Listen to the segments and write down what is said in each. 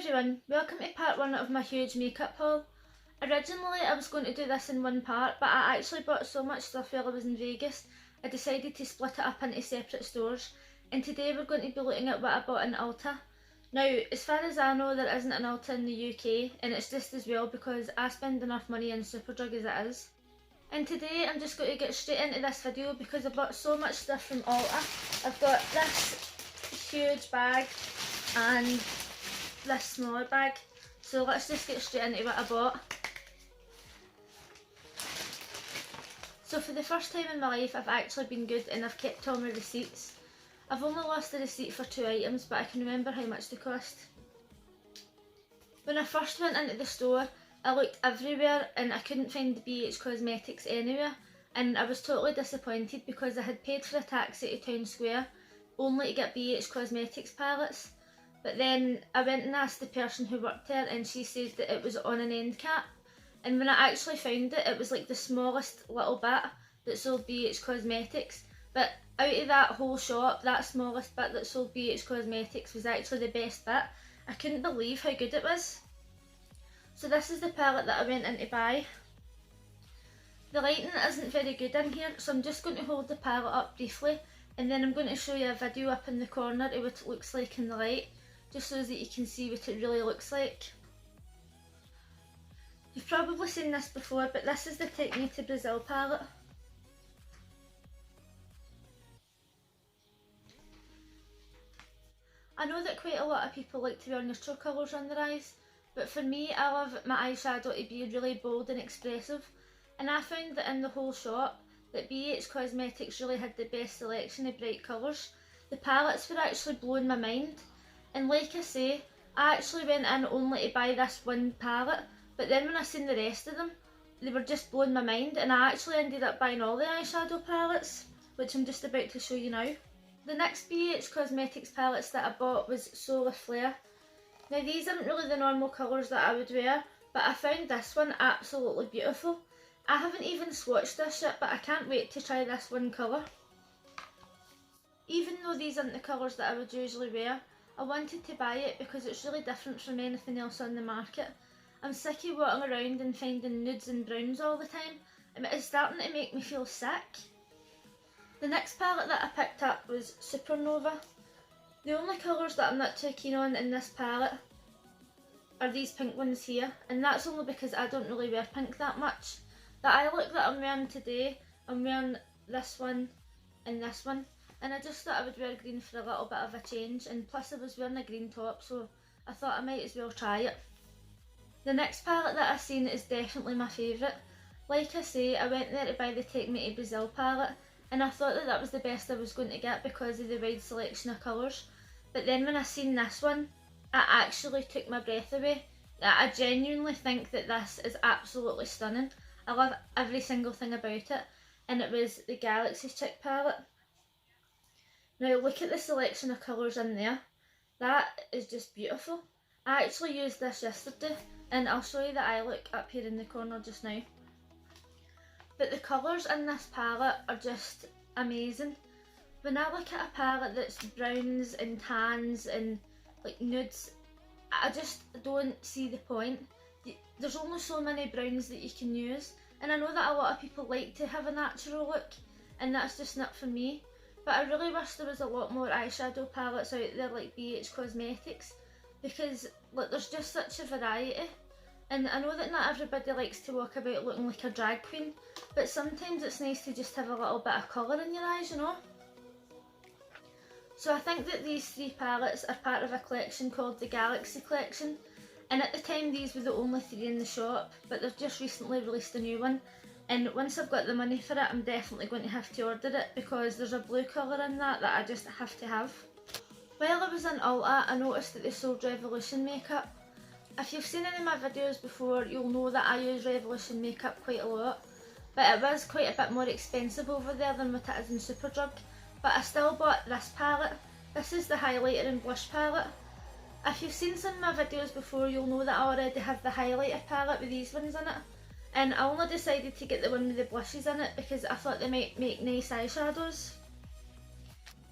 everyone, welcome to part 1 of my huge makeup haul. Originally I was going to do this in one part, but I actually bought so much stuff while I was in Vegas, I decided to split it up into separate stores, and today we're going to be looking at what I bought in Ulta. Now, as far as I know, there isn't an Ulta in the UK, and it's just as well because I spend enough money in Superdrug as it is. And today I'm just going to get straight into this video because I bought so much stuff from Ulta. I've got this huge bag and this smaller bag, so let's just get straight into what I bought. So for the first time in my life I've actually been good and I've kept all my receipts. I've only lost the receipt for 2 items, but I can remember how much they cost. When I first went into the store I looked everywhere and I couldn't find the BH Cosmetics anywhere, and I was totally disappointed because I had paid for a taxi to Town Square only to get BH Cosmetics palettes. But then I went and asked the person who worked there and she said that it was on an end cap, and when I actually found it, it was like the smallest little bit that sold BH Cosmetics. But out of that whole shop, that smallest bit that sold BH Cosmetics was actually the best bit. I couldn't believe how good it was. So this is the palette that I went in to buy. The lighting isn't very good in here, so I'm just going to hold the palette up briefly and then I'm going to show you a video up in the corner of what it looks like in the light, just so that you can see what it really looks like. You've probably seen this before, but this is the Take Me to Brazil palette. I know that quite a lot of people like to wear neutral colours on their eyes, but for me I love my eyeshadow to be really bold and expressive, and I found that in the whole shop that BH Cosmetics really had the best selection of bright colours. The palettes were actually blowing my mind, and like I say, I actually went in only to buy this one palette, but then when I seen the rest of them, they were just blowing my mind, and I actually ended up buying all the eyeshadow palettes, which I'm just about to show you now. The next BH Cosmetics palettes that I bought was Solar Flare. Now these aren't really the normal colours that I would wear, but I found this one absolutely beautiful. I haven't even swatched this yet, but I can't wait to try this one colour. Even though these aren't the colours that I would usually wear, I wanted to buy it because it's really different from anything else on the market. I'm sick of walking around and finding nudes and browns all the time, and it's starting to make me feel sick. The next palette that I picked up was Supernova. The only colours that I'm not too keen on in this palette are these pink ones here, and that's only because I don't really wear pink that much. The eye look that I'm wearing today, I'm wearing this one and this one, and I just thought I would wear green for a little bit of a change, and plus I was wearing a green top, so I thought I might as well try it. The next palette that I've seen is definitely my favourite. Like I say, I went there to buy the Take Me to Brazil palette, and I thought that that was the best I was going to get because of the wide selection of colours. But then when I seen this one, it actually took my breath away. I genuinely think that this is absolutely stunning. I love every single thing about it, and it was the Galaxy Chick palette. Now look at the selection of colours in there. That is just beautiful. I actually used this yesterday, and I'll show you the eye look up here in the corner just now. But the colours in this palette are just amazing. When I look at a palette that's browns and tans and like nudes, I just don't see the point. There's only so many browns that you can use, and I know that a lot of people like to have a natural look, and that's just not for me. But I really wish there was a lot more eyeshadow palettes out there like BH Cosmetics, because like, there's just such a variety. And I know that not everybody likes to walk about looking like a drag queen, but sometimes it's nice to just have a little bit of colour in your eyes, you know? So I think that these 3 palettes are part of a collection called the Galaxy Collection, and at the time these were the only 3 in the shop, but they've just recently released a new one, and once I've got the money for it I'm definitely going to have to order it because there's a blue colour in that I just have to have. While I was in Ulta I noticed that they sold Revolution makeup. If you've seen any of my videos before, you'll know that I use Revolution makeup quite a lot, but it was quite a bit more expensive over there than what it is in Superdrug, but I still bought this palette. This is the highlighter and blush palette. If you've seen some of my videos before, you'll know that I already have the highlighter palette with these ones in it, and I only decided to get the one with the blushes in it because I thought they might make nice eyeshadows.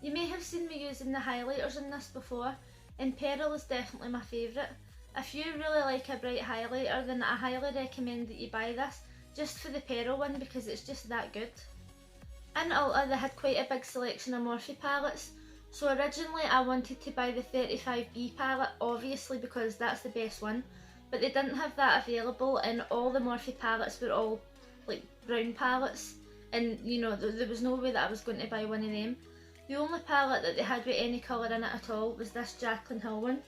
You may have seen me using the highlighters in this before, and Pearl is definitely my favourite. If you really like a bright highlighter, then I highly recommend that you buy this, just for the Pearl one, because it's just that good. In Ulta they had quite a big selection of Morphe palettes, so originally I wanted to buy the 35B palette, obviously because that's the best one, but they didn't have that available, and all the Morphe palettes were all like brown palettes, and you know, there was no way that I was going to buy one of them. The only palette that they had with any colour in it at all was this Jaclyn Hill one.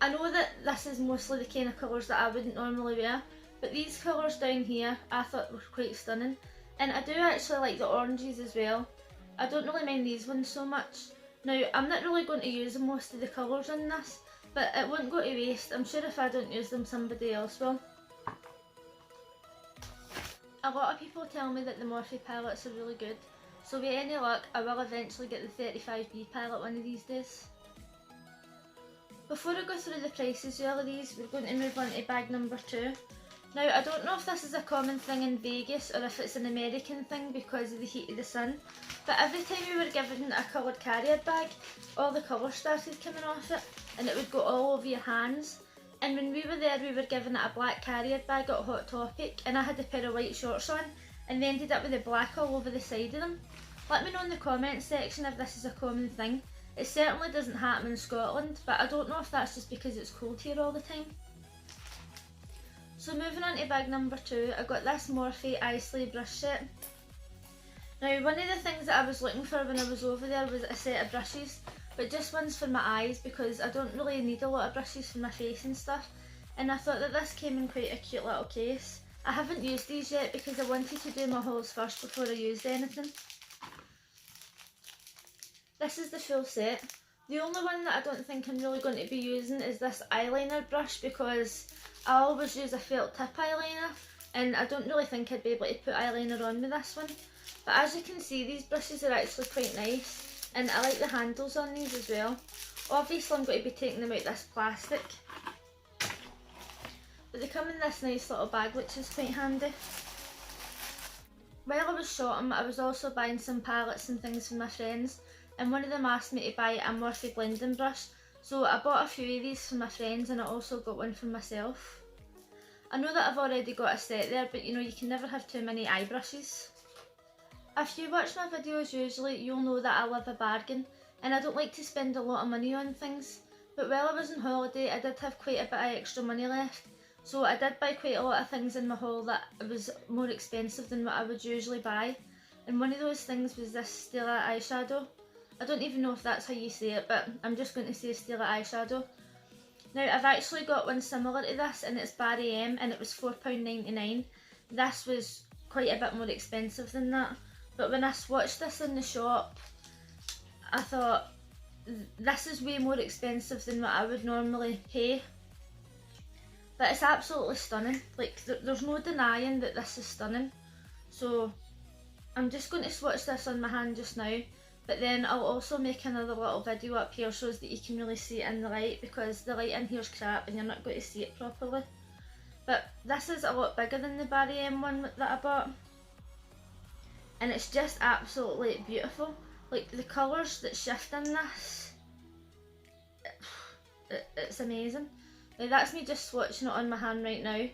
I know that this is mostly the kind of colours that I wouldn't normally wear, but these colours down here I thought were quite stunning, and I do actually like the oranges as well. I don't really mind these ones so much. Now, I'm not really going to use most of the colours in this, but it won't go to waste. I'm sure if I don't use them, somebody else will. A lot of people tell me that the Morphe palettes are really good, so with any luck I will eventually get the 35B palette one of these days. Before I go through the prices of all of these, we're going to move on to bag number 2. Now, I don't know if this is a common thing in Vegas or if it's an American thing because of the heat of the sun, but every time we were given a coloured carrier bag, all the colour started coming off it and it would go all over your hands. And when we were there, we were given a black carrier bag at Hot Topic, and I had a pair of white shorts on and they ended up with the black all over the side of them. Let me know in the comments section if this is a common thing. It certainly doesn't happen in Scotland, but I don't know if that's just because it's cold here all the time. So moving on to bag number 2, I got this Morphe Eye brush set. Now, one of the things that I was looking for when I was over there was a set of brushes, but just ones for my eyes because I don't really need a lot of brushes for my face and stuff, and I thought that this came in quite a cute little case. I haven't used these yet because I wanted to do my hauls first before I used anything. This is the full set. The only one that I don't think I'm really going to be using is this eyeliner brush because I always use a felt tip eyeliner and I don't really think I'd be able to put eyeliner on with this one. But as you can see, these brushes are actually quite nice and I like the handles on these as well. Obviously I'm going to be taking them out this plastic, but they come in this nice little bag which is quite handy. While I was shopping, I was also buying some palettes and things for my friends, and one of them asked me to buy a Morphe blending brush, so I bought a few of these for my friends and I also got one for myself. I know that I've already got a set there, but you know, you can never have too many eye brushes. If you watch my videos usually, you'll know that I love a bargain and I don't like to spend a lot of money on things, but while I was on holiday I did have quite a bit of extra money left, so I did buy quite a lot of things in my haul that was more expensive than what I would usually buy, and one of those things was this Stila eyeshadow. I don't even know if that's how you say it, but I'm just going to say Stila eyeshadow. Now, I've actually got one similar to this and it's Barry M and it was £4.99. This was quite a bit more expensive than that, but when I swatched this in the shop I thought this is way more expensive than what I would normally pay. But it's absolutely stunning, like there's no denying that this is stunning. So I'm just going to swatch this on my hand just now, but then I'll also make another little video up here so that you can really see it in the light, because the light in here's crap and you're not going to see it properly. But this is a lot bigger than the Barry M one that I bought, and it's just absolutely beautiful. Like the colours that shift in this, it's amazing. Now that's me just swatching it on my hand right now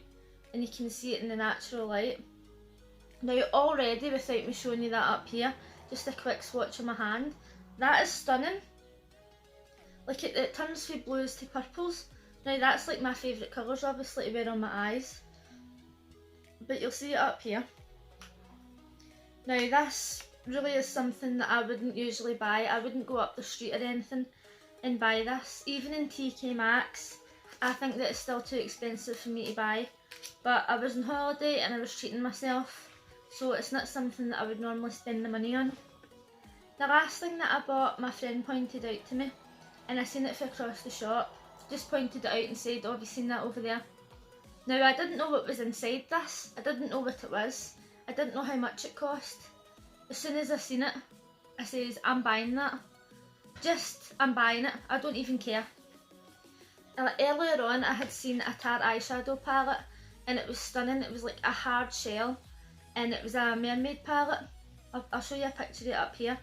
and you can see it in the natural light. Now already, without me showing you that up here, just a quick swatch on my hand, that is stunning. Like it turns from blues to purples. Now that's like my favourite colours obviously to wear on my eyes, but you'll see it up here. Now this really is something that I wouldn't usually buy. I wouldn't go up the street or anything and buy this. Even in TK Maxx I think that it's still too expensive for me to buy, but I was on holiday and I was treating myself, so it's not something that I would normally spend the money on. The last thing that I bought, my friend pointed out to me, and I seen it from across the shop, just pointed it out and said, "Oh, have you seen that over there?" Now I didn't know what was inside this, I didn't know what it was, I didn't know how much it cost. As soon as I seen it, I says, "I'm buying that. I'm buying it, I don't even care." Earlier on I had seen a Tarte eyeshadow palette and it was stunning. It was like a hard shell and it was a mermaid palette. I'll show you a picture of it up here,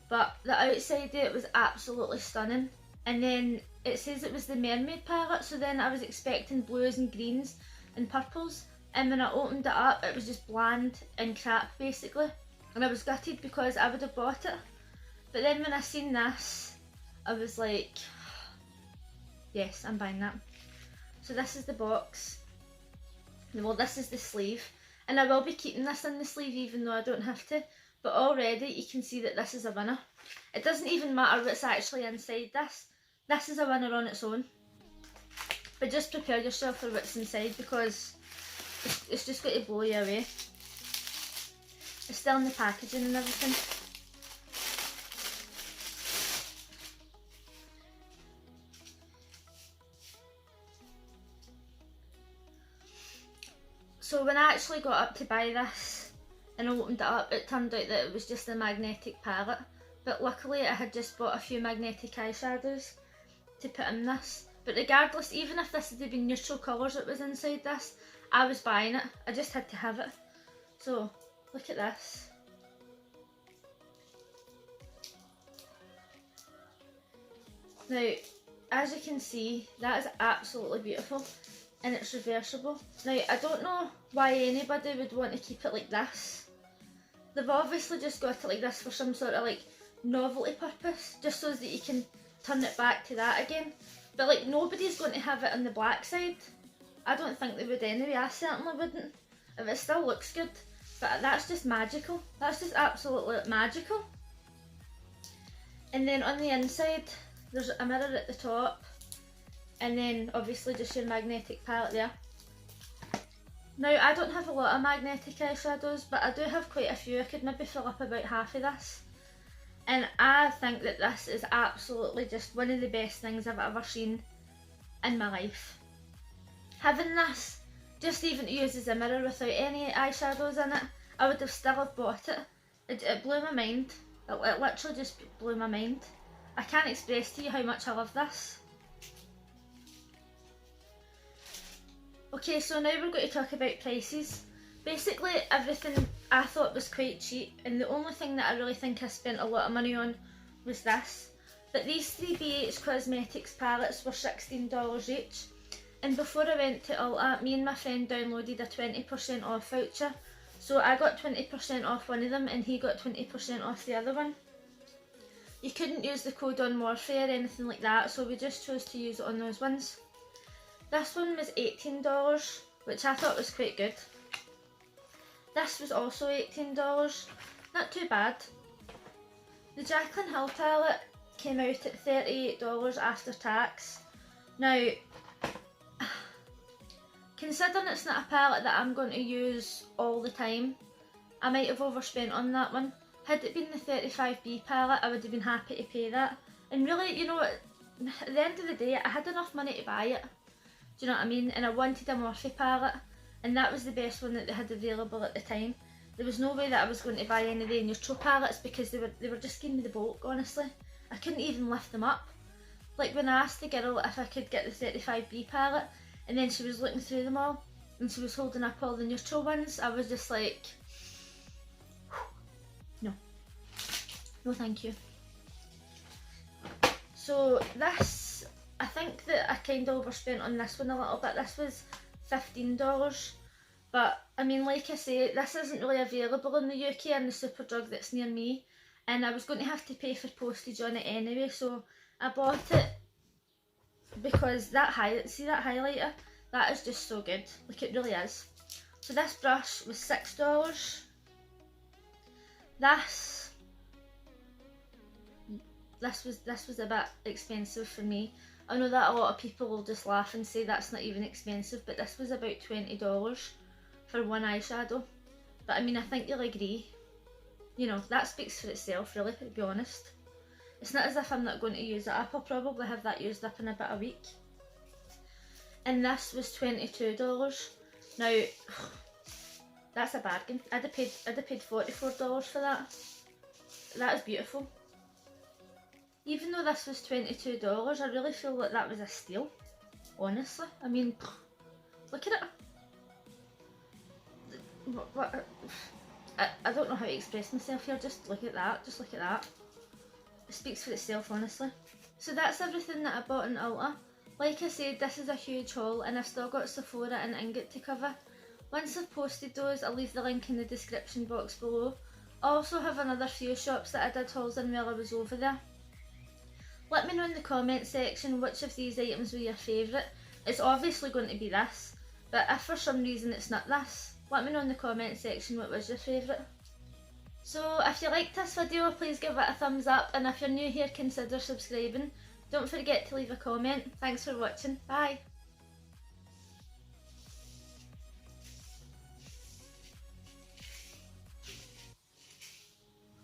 but the outside of it was absolutely stunning. and then it says it was the mermaid palette, so then I was expecting blues and greens and purples, and when I opened it up it was just bland and crap basically, and I was gutted because I would have bought it. But then when I seen this, I was like, yes, I'm buying that. So this is the box. Well, this is the sleeve, and I will be keeping this in the sleeve even though I don't have to, but already you can see that this is a winner. It doesn't even matter what's actually inside this. This is a winner on its own. But just prepare yourself for what's inside, because it's just going to blow you away. It's still in the packaging and everything. So when I actually got up to buy this and I opened it up, it turned out that it was just a magnetic palette. But luckily I had just bought a few magnetic eyeshadows to put in this. But regardless, even if this had been neutral colours that was inside this, I was buying it. I just had to have it. So look at this. Now, as you can see, that is absolutely beautiful, and it's reversible. Now, I don't know why anybody would want to keep it like this. They've obviously just got it like this for some sort of like novelty purpose, just so that you can turn it back to that again. But like, nobody's going to have it on the black side. I don't think they would anyway. I certainly wouldn't. If it still looks good. But that's just magical. That's just absolutely magical. And then on the inside, there's a mirror at the top, and then obviously just your magnetic palette there. Now, I don't have a lot of magnetic eyeshadows, but I do have quite a few. I could maybe fill up about half of this. And I think that this is absolutely just one of the best things I've ever seen in my life. Having this, just even to use as a mirror without any eyeshadows in it, I would have still have bought it. It blew my mind. It literally just blew my mind. I can't express to you how much I love this. Okay, so now we're going to talk about prices. Basically everything I thought was quite cheap, and the only thing that I really think I spent a lot of money on was this. But these three BH Cosmetics palettes were $16 each, and before I went to Ulta, me and my friend downloaded a 20% off voucher. So I got 20% off one of them and he got 20% off the other one. You couldn't use the code on Morphe or anything like that, so we just chose to use it on those ones. This one was $18, which I thought was quite good. This was also $18, not too bad. The Jaclyn Hill palette came out at $38 after tax. Now, considering it's not a palette that I'm going to use all the time, I might have overspent on that one. Had it been the 35B palette, I would have been happy to pay that. And really, you know, at the end of the day, I had enough money to buy it. Do you know what I mean? And I wanted a Morphe palette, and that was the best one that they had available at the time. There was no way that I was going to buy any of the neutral palettes because they were just giving me the bulk, honestly. I couldn't even lift them up. Like when I asked the girl if I could get the 35B palette, and then she was looking through them all, and she was holding up all the neutral ones, I was just like, no. No thank you. So this, I think that I kind of overspent on this one a little bit. This was $15. But I mean, like I say, this isn't really available in the UK in the Superdrug that's near me, and I was going to have to pay for postage on it anyway, so I bought it because that highlighter, that is just so good. Like, it really is. So this brush was $6. This was a bit expensive for me. I know that a lot of people will just laugh and say that's not even expensive, but this was about $20 for one eyeshadow. But I mean, I think you'll agree. You know, that speaks for itself, really, to be honest. It's not as if I'm not going to use it up. I'll probably have that used up in about a week. And this was $22. Now, that's a bargain. I'd have paid $44 for that. That is beautiful. Even though this was $22, I really feel like that was a steal. Honestly, I mean, look at it. I don't know how to express myself here. Just look at that. Just look at that. It speaks for itself, honestly. So that's everything that I bought in Ulta. Like I said, this is a huge haul and I've still got Sephora and Ingot to cover. Once I've posted those, I'll leave the link in the description box below. I also have another few shops that I did hauls in while I was over there. Let me know in the comment section which of these items were your favourite. It's obviously going to be this, but if for some reason it's not this, let me know in the comment section what was your favourite. So if you liked this video, please give it a thumbs up, and if you're new here, consider subscribing. Don't forget to leave a comment. Thanks for watching. Bye!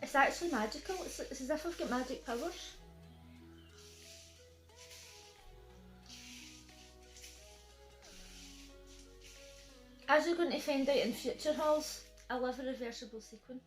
It's actually magical. It's as if I've got magic powers. As you're going to find out in future hauls, I love a reversible sequin.